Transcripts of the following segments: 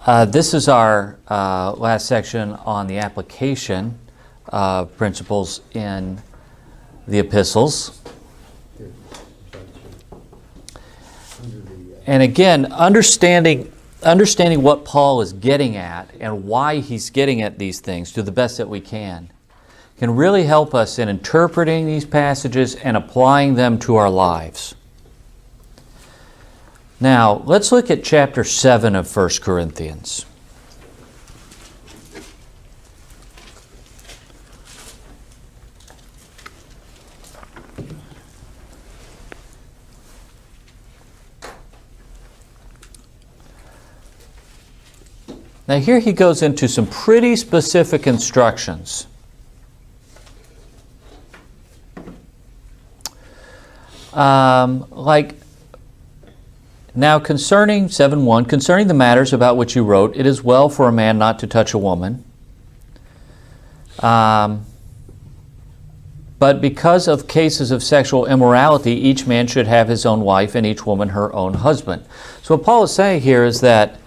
This is our last section on the application of principles in the epistles. And again, understanding what Paul is getting at and why he's getting at these things to the best that we can really help us in interpreting these passages and applying them to our lives. Now, let's look at chapter 7 of 1 Corinthians. Now here he goes into some pretty specific instructions. Now concerning 7:1, concerning the matters about which you wrote, it is well for a man not to touch a woman. But because of cases of sexual immorality, each man should have his own wife and each woman her own husband. So what Paul is saying here is that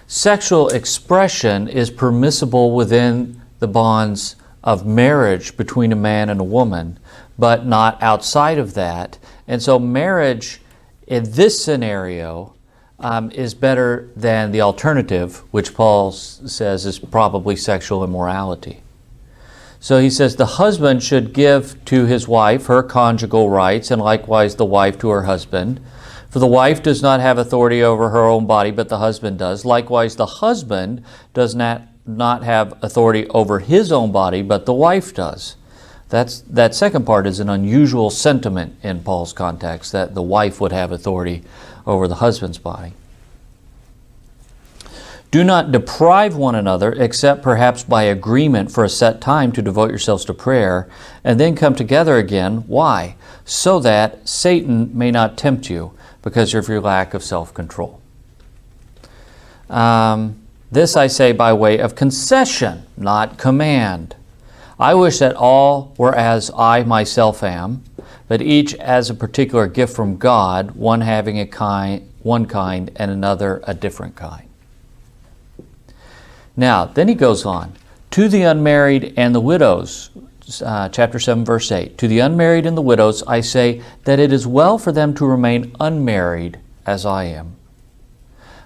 sexual expression is permissible within the bonds of marriage between a man and a woman, but not outside of that. And so marriage in this scenario is better than the alternative, which Paul says is probably sexual immorality. So he says the husband should give to his wife her conjugal rights, and likewise the wife to her husband. For the wife does not have authority over her own body, but the husband does. Likewise, the husband does not have authority over his own body, but the wife does. That second part is an unusual sentiment in Paul's context, that the wife would have authority over the husband's body. Do not deprive one another, except perhaps by agreement for a set time to devote yourselves to prayer, and then come together again. Why? So that Satan may not tempt you, because of your lack of self-control. This I say by way of concession, not command. I wish that all were as I myself am, but each as a particular gift from God, one having one kind and another a different kind. Now, then he goes on. To the unmarried and the widows, chapter 7, verse 8. To the unmarried and the widows I say that it is well for them to remain unmarried as I am.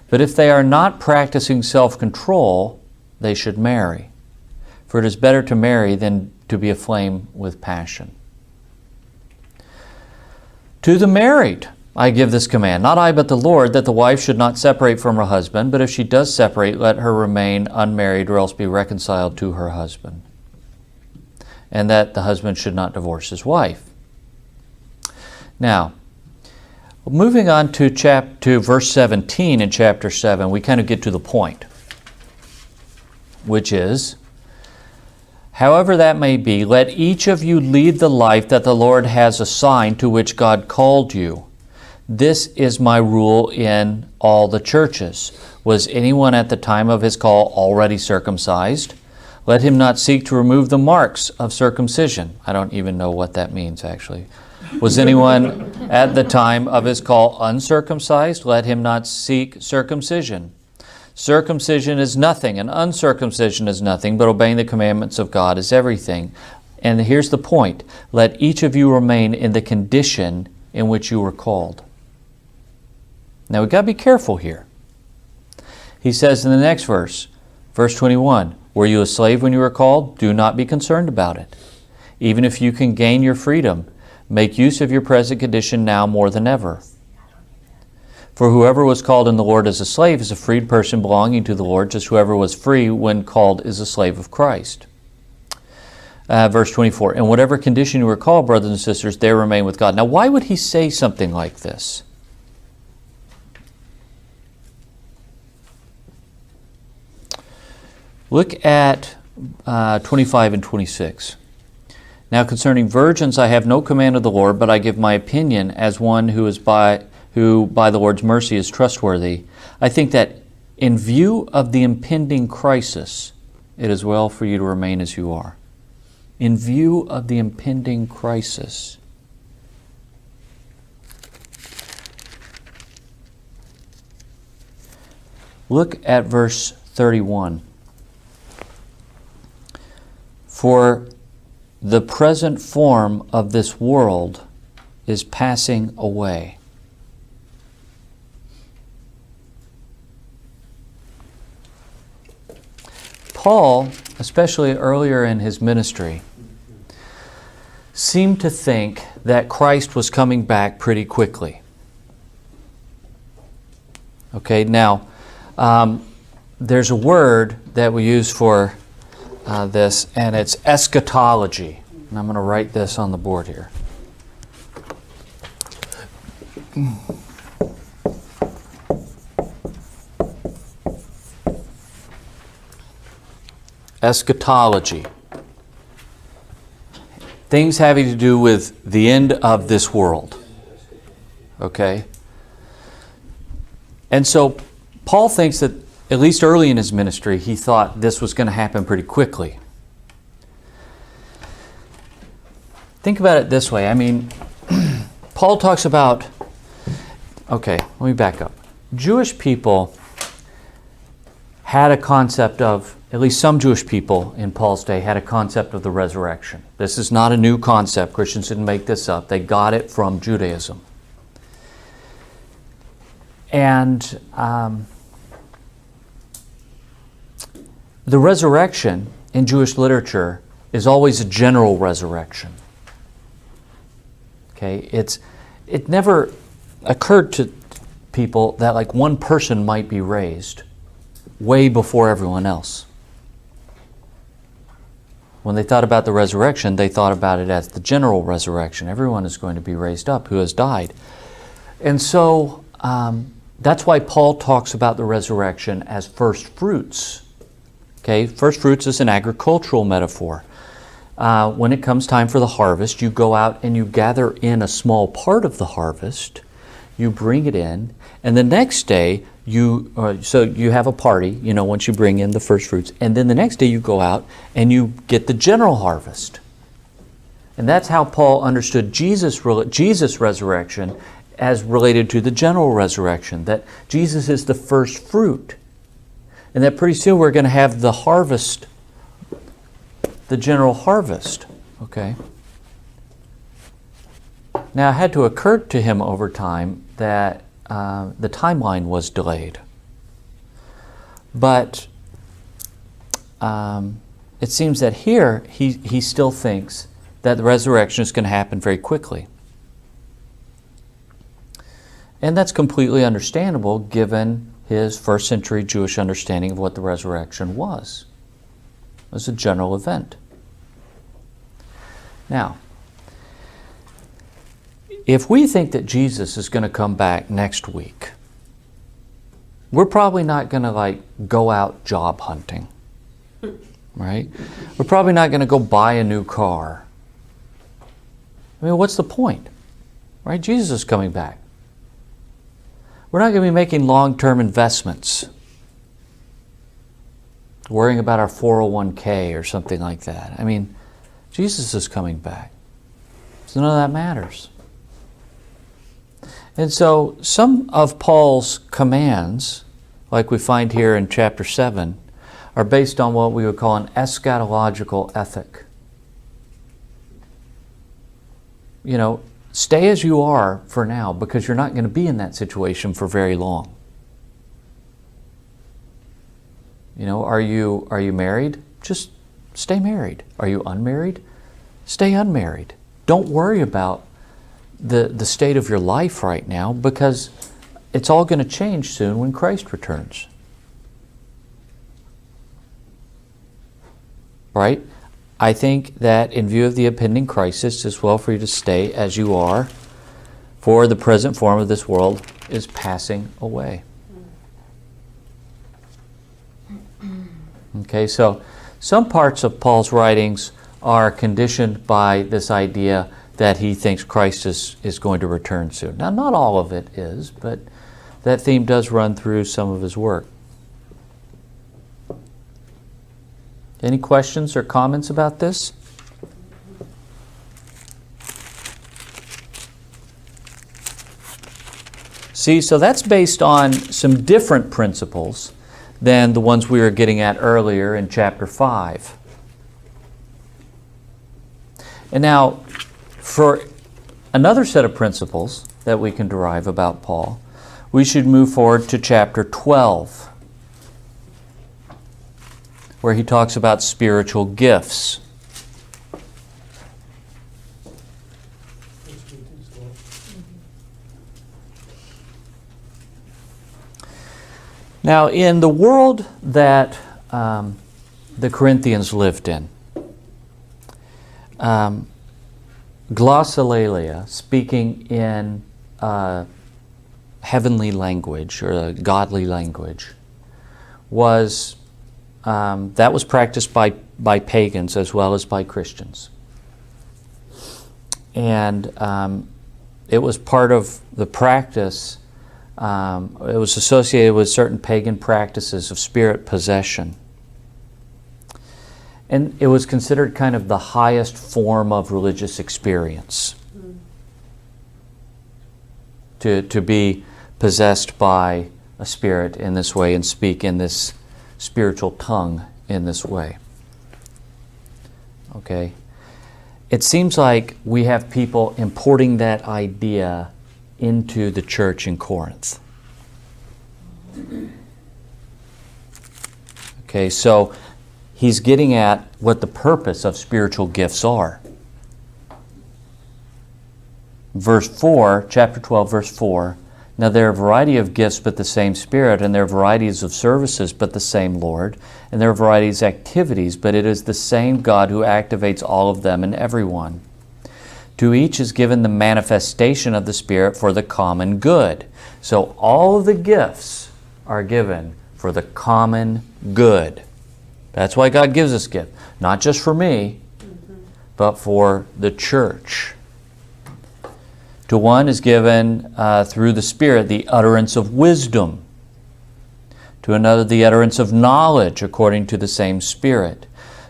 But if they are not practicing self-control, they should marry. For it is better to marry than to be aflame with passion. To the married I give this command, not I but the Lord, that the wife should not separate from her husband, but if she does separate, let her remain unmarried or else be reconciled to her husband. And that the husband should not divorce his wife. Now, moving on to verse 17 in chapter 7, we kind of get to the point, which is, however that may be, let each of you lead the life that the Lord has assigned to which God called you. This is my rule in all the churches. Was anyone at the time of his call already circumcised? Let him not seek to remove the marks of circumcision. I don't even know what that means, actually. Was anyone at the time of his call uncircumcised? Let him not seek circumcision. Circumcision is nothing, and uncircumcision is nothing, but obeying the commandments of God is everything. And here's the point. Let each of you remain in the condition in which you were called. Now we've got to be careful here. He says in the next verse, verse 21, were you a slave when you were called? Do not be concerned about it. Even if you can gain your freedom, make use of your present condition now more than ever. For whoever was called in the Lord as a slave is a freed person belonging to the Lord, just whoever was free when called is a slave of Christ. Verse 24, in whatever condition you were called, brothers and sisters, there remain with God. Now, why would he say something like this? Look at 25 and 26. Now, concerning virgins, I have no command of the Lord, but I give my opinion as one who by the Lord's mercy is trustworthy. I think that in view of the impending crisis, it is well for you to remain as you are. In view of the impending crisis. Look at verse 31. For the present form of this world is passing away. Paul, especially earlier in his ministry, seemed to think that Christ was coming back pretty quickly. Okay, now, there's a word that we use for this, and it's eschatology. And I'm going to write this on the board here. Eschatology. Things having to do with the end of this world. Okay? And so Paul thinks that, at least early in his ministry, he thought this was going to happen pretty quickly. Think about it this way. I mean, Paul talks about, okay, let me back up. Jewish people had a concept of, at least some Jewish people in Paul's day had a concept of the resurrection. This is not a new concept. Christians didn't make this up. They got it from Judaism. And the resurrection in Jewish literature is always a general resurrection. Okay, it never occurred to people that like one person might be raised way before everyone else. When they thought about the resurrection, they thought about it as the general resurrection. Everyone is going to be raised up who has died. And so that's why Paul talks about the resurrection as first fruits. Okay, first fruits is an agricultural metaphor. When it comes time for the harvest, you go out and you gather in a small part of the harvest, you bring it in, and the next day so you have a party, once you bring in the first fruits, and then the next day you go out and you get the general harvest. And that's how Paul understood Jesus' resurrection as related to the general resurrection, that Jesus is the first fruit. And that pretty soon we're going to have the harvest, the general harvest. Okay? Now it had to occur to him over time that the timeline was delayed. But it seems that here he still thinks that the resurrection is going to happen very quickly. And that's completely understandable given his first century Jewish understanding of what the resurrection was. It was a general event. Now, if we think that Jesus is going to come back next week, we're probably not going to go out job hunting, right? We're probably not going to go buy a new car. I mean, what's the point, right? Jesus is coming back. We're not going to be making long-term investments, worrying about our 401k or something like that. I mean, Jesus is coming back, so none of that matters. And so some of Paul's commands, like we find here in chapter 7, are based on what we would call an eschatological ethic. Stay as you are for now because you're not going to be in that situation for very long. Are you married? Just stay married. Are you unmarried? Stay unmarried. Don't worry about the state of your life right now because it's all going to change soon when Christ returns. Right? I think that in view of the impending crisis, it's well for you to stay as you are, for the present form of this world is passing away. Okay, so some parts of Paul's writings are conditioned by this idea that he thinks Christ is going to return soon. Now, not all of it is, but that theme does run through some of his work. Any questions or comments about this? See, so that's based on some different principles than the ones we were getting at earlier in chapter 5. And now, for another set of principles that we can derive about Paul, we should move forward to chapter 12, where he talks about spiritual gifts. Now, in the world that the Corinthians lived in, glossolalia, speaking in heavenly language or a godly language, was that was practiced by pagans as well as by Christians, and it was part of the practice. It was associated with certain pagan practices of spirit possession. And it was considered kind of the highest form of religious experience. To be possessed by a spirit in this way and speak in this spiritual tongue in this way. Okay? It seems like we have people importing that idea into the church in Corinth. Okay, so he's getting at what the purpose of spiritual gifts are. Verse 4, chapter 12, verse 4, now there are a variety of gifts but the same Spirit, and there are varieties of services but the same Lord, and there are varieties of activities, but it is the same God who activates all of them in everyone. To each is given the manifestation of the Spirit for the common good. So all of the gifts are given for the common good. That's why God gives us gifts. Not just for me, but for the church. To one is given through the Spirit the utterance of wisdom. To another the utterance of knowledge according to the same Spirit.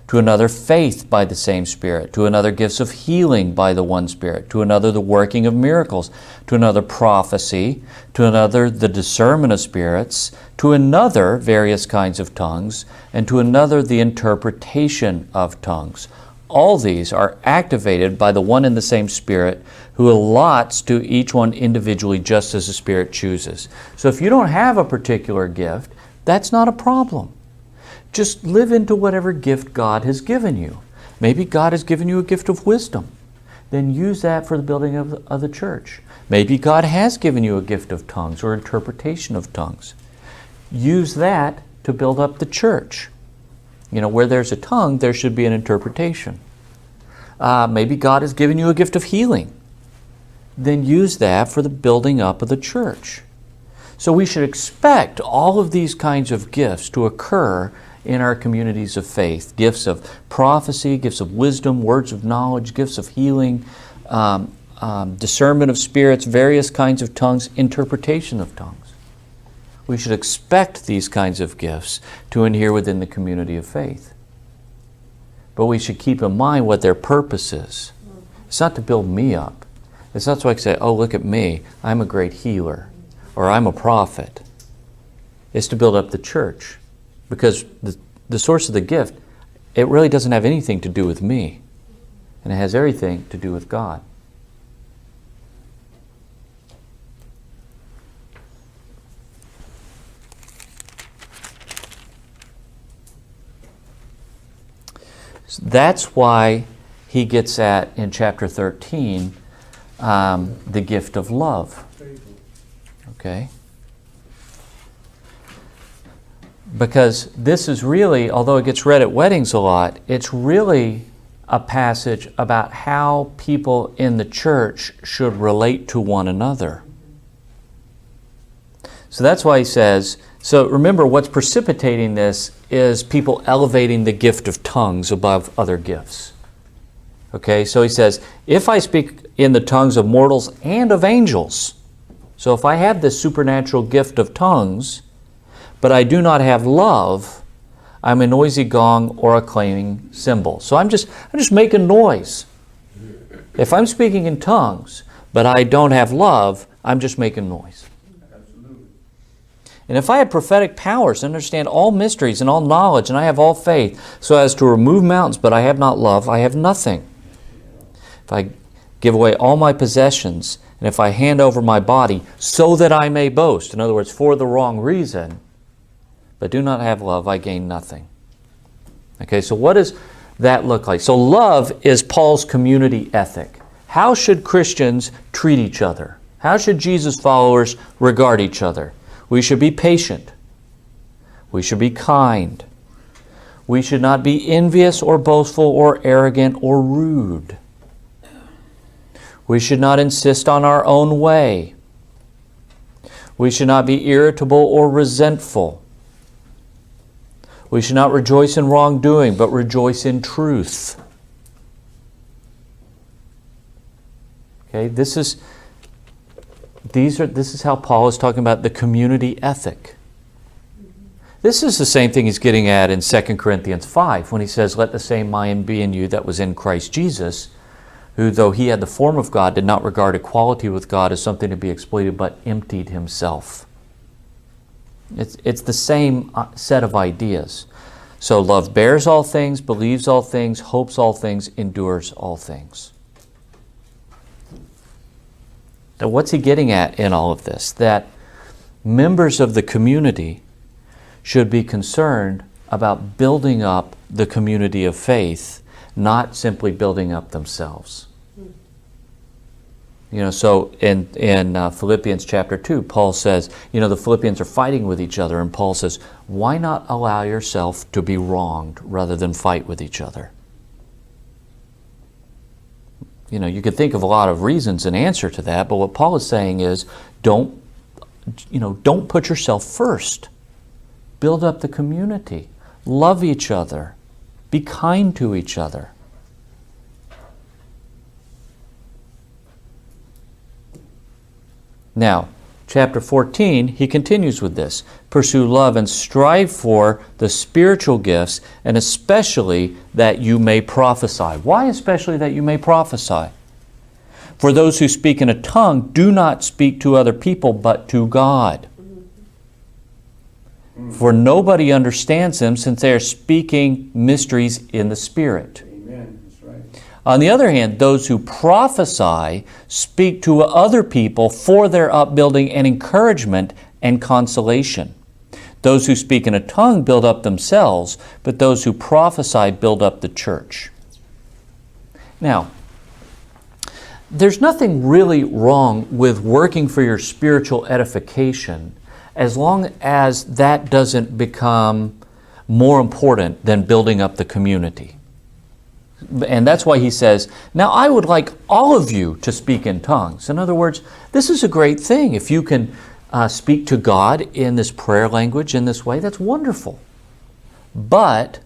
To another faith by the same Spirit. To another gifts of healing by the one Spirit. To another the working of miracles. To another prophecy. To another the discernment of spirits. To another various kinds of tongues. And to another the interpretation of tongues. All these are activated by the one and the same Spirit, who allots to each one individually just as the Spirit chooses. So if you don't have a particular gift, that's not a problem. Just live into whatever gift God has given you. Maybe God has given you a gift of wisdom. Then use that for the building of the church. Maybe God has given you a gift of tongues or interpretation of tongues. Use that to build up the church. You know, where there's a tongue, there should be an interpretation. Maybe God has given you a gift of healing. Then use that for the building up of the church. So we should expect all of these kinds of gifts to occur in our communities of faith. Gifts of prophecy, gifts of wisdom, words of knowledge, gifts of healing, discernment of spirits, various kinds of tongues, interpretation of tongues. We should expect these kinds of gifts to adhere within the community of faith. But we should keep in mind what their purpose is. It's not to build me up. It's not so I can say, oh, look at me, I'm a great healer, or I'm a prophet. It's to build up the church. Because the source of the gift, it really doesn't have anything to do with me. And it has everything to do with God. So that's why he gets at, in chapter 13, the gift of love. Okay? Because this is really, although it gets read at weddings a lot, it's really a passage about how people in the church should relate to one another. So that's why he says, so remember what's precipitating this is people elevating the gift of tongues above other gifts. Okay, so he says, if I speak in the tongues of mortals and of angels, so if I have this supernatural gift of tongues, but I do not have love, I'm a noisy gong or a clanging cymbal. So I'm just making noise. If I'm speaking in tongues, but I don't have love, I'm just making noise. Absolutely. And if I had prophetic powers, understand all mysteries and all knowledge, and I have all faith, so as to remove mountains, but I have not love, I have nothing. If I give away all my possessions, and if I hand over my body, so that I may boast, in other words, for the wrong reason, but do not have love, I gain nothing. Okay, so what does that look like? So love is Paul's community ethic. How should Christians treat each other? How should Jesus followers regard each other? We should be patient. We should be kind. We should not be envious or boastful or arrogant or rude. We should not insist on our own way. We should not be irritable or resentful. We should not rejoice in wrongdoing, but rejoice in truth. Okay, this is how Paul is talking about the community ethic. This is the same thing he's getting at in 2 Corinthians 5 when he says, "Let the same mind be in you that was in Christ Jesus, who, though he had the form of God, did not regard equality with God as something to be exploited, but emptied himself." It's the same set of ideas. So love bears all things, believes all things, hopes all things, endures all things. Now what's he getting at in all of this? That members of the community should be concerned about building up the community of faith, not simply building up themselves. So in Philippians chapter 2, Paul says, the Philippians are fighting with each other, and Paul says, why not allow yourself to be wronged rather than fight with each other? You could think of a lot of reasons in answer to that, but what Paul is saying is, don't put yourself first. Build up the community. Love each other. Be kind to each other. Now, chapter 14, he continues with this. Pursue love and strive for the spiritual gifts, and especially that you may prophesy. Why especially that you may prophesy? For those who speak in a tongue do not speak to other people, but to God. For nobody understands them, since they are speaking mysteries in the Spirit. Amen. That's right. On the other hand, those who prophesy speak to other people for their upbuilding and encouragement and consolation. Those who speak in a tongue build up themselves, but those who prophesy build up the church. Now, there's nothing really wrong with working for your spiritual edification as long as that doesn't become more important than building up the community. And that's why he says, now I would like all of you to speak in tongues. In other words, this is a great thing. If you can speak to God in this prayer language in this way, that's wonderful. But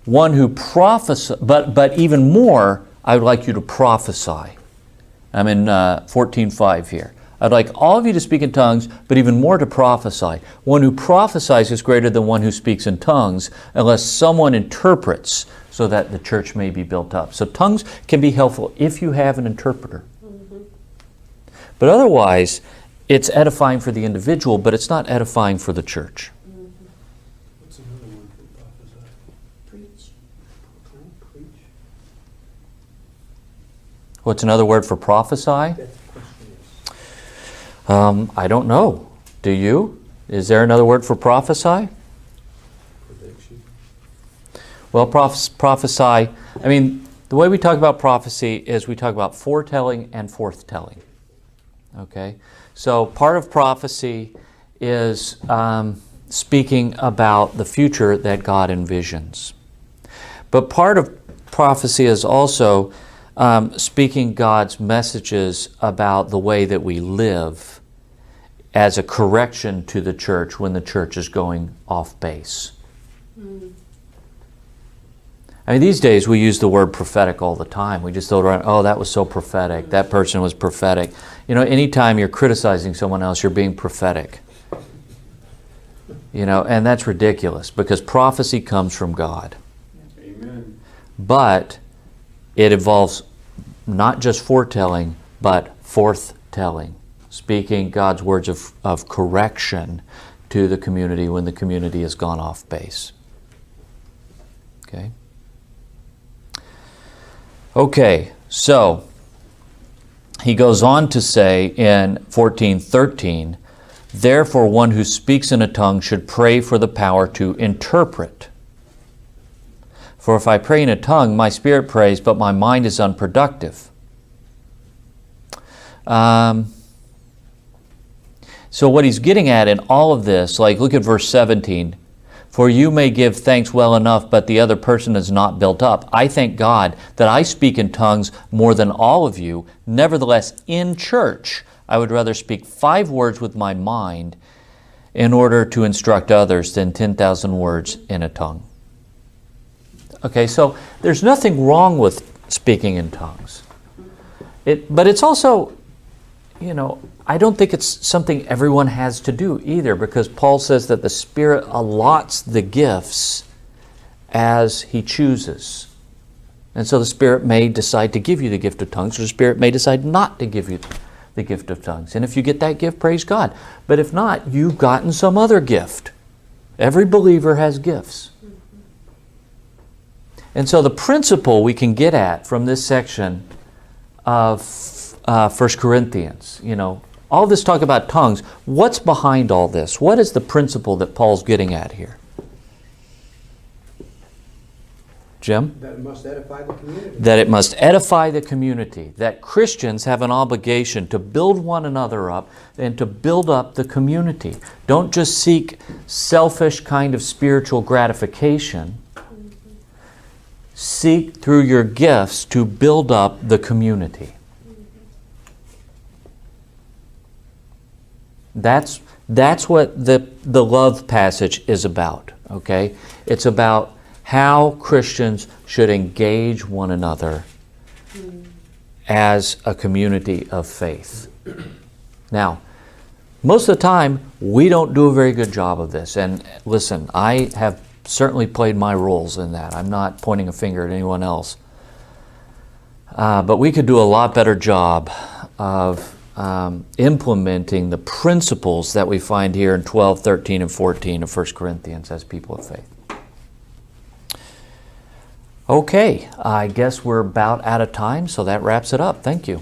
one who prophesies, but even more, I would like you to prophesy. I'm in 14:5 here. I'd like all of you to speak in tongues, but even more to prophesy. One who prophesies is greater than one who speaks in tongues, unless someone interprets, so that the church may be built up. So tongues can be helpful if you have an interpreter. Mm-hmm. But otherwise, it's edifying for the individual, but it's not edifying for the church. Mm-hmm. What's another one for prophesy? Preach. Preach. What's another word for prophesy? I don't know. Do you? Is there another word for prophesy? Prediction. Well, prophesy, the way we talk about prophecy is we talk about foretelling and forthtelling. Okay? So part of prophecy is speaking about the future that God envisions. But part of prophecy is also speaking God's messages about the way that we live as a correction to the church when the church is going off base. Mm. These days we use the word prophetic all the time. We just throw it around, oh, that was so prophetic. That person was prophetic. Anytime you're criticizing someone else, you're being prophetic. And that's ridiculous because prophecy comes from God. Amen. But it involves not just foretelling, but forthtelling. Speaking God's words of correction to the community when the community has gone off base. Okay? Okay, so he goes on to say in 14:13, therefore one who speaks in a tongue should pray for the power to interpret. For if I pray in a tongue, my spirit prays, but my mind is unproductive. So what he's getting at in all of this, like look at verse 17, for you may give thanks well enough, but the other person is not built up. I thank God that I speak in tongues more than all of you. Nevertheless, in church, I would rather speak 5 words with my mind in order to instruct others than 10,000 words in a tongue. Okay, so there's nothing wrong with speaking in tongues. But it's also, I don't think it's something everyone has to do either, because Paul says that the Spirit allots the gifts as He chooses. And so the Spirit may decide to give you the gift of tongues, or the Spirit may decide not to give you the gift of tongues. And if you get that gift, praise God. But if not, you've gotten some other gift. Every believer has gifts. And so the principle we can get at from this section of 1 Corinthians, all this talk about tongues, what's behind all this? What is the principle that Paul's getting at here? Jim? That it must edify the community. That it must edify the community. That Christians have an obligation to build one another up and to build up the community. Don't just seek selfish kind of spiritual gratification. Seek through your gifts to build up the community. That's what the love passage is about, okay? It's about how Christians should engage one another as a community of faith. Now, most of the time, we don't do a very good job of this. And listen, I have certainly played my roles in that. I'm not pointing a finger at anyone else. But we could do a lot better job of implementing the principles that we find here in 12, 13, and 14 of 1 Corinthians as people of faith. Okay, I guess we're about out of time, so that wraps it up. Thank you.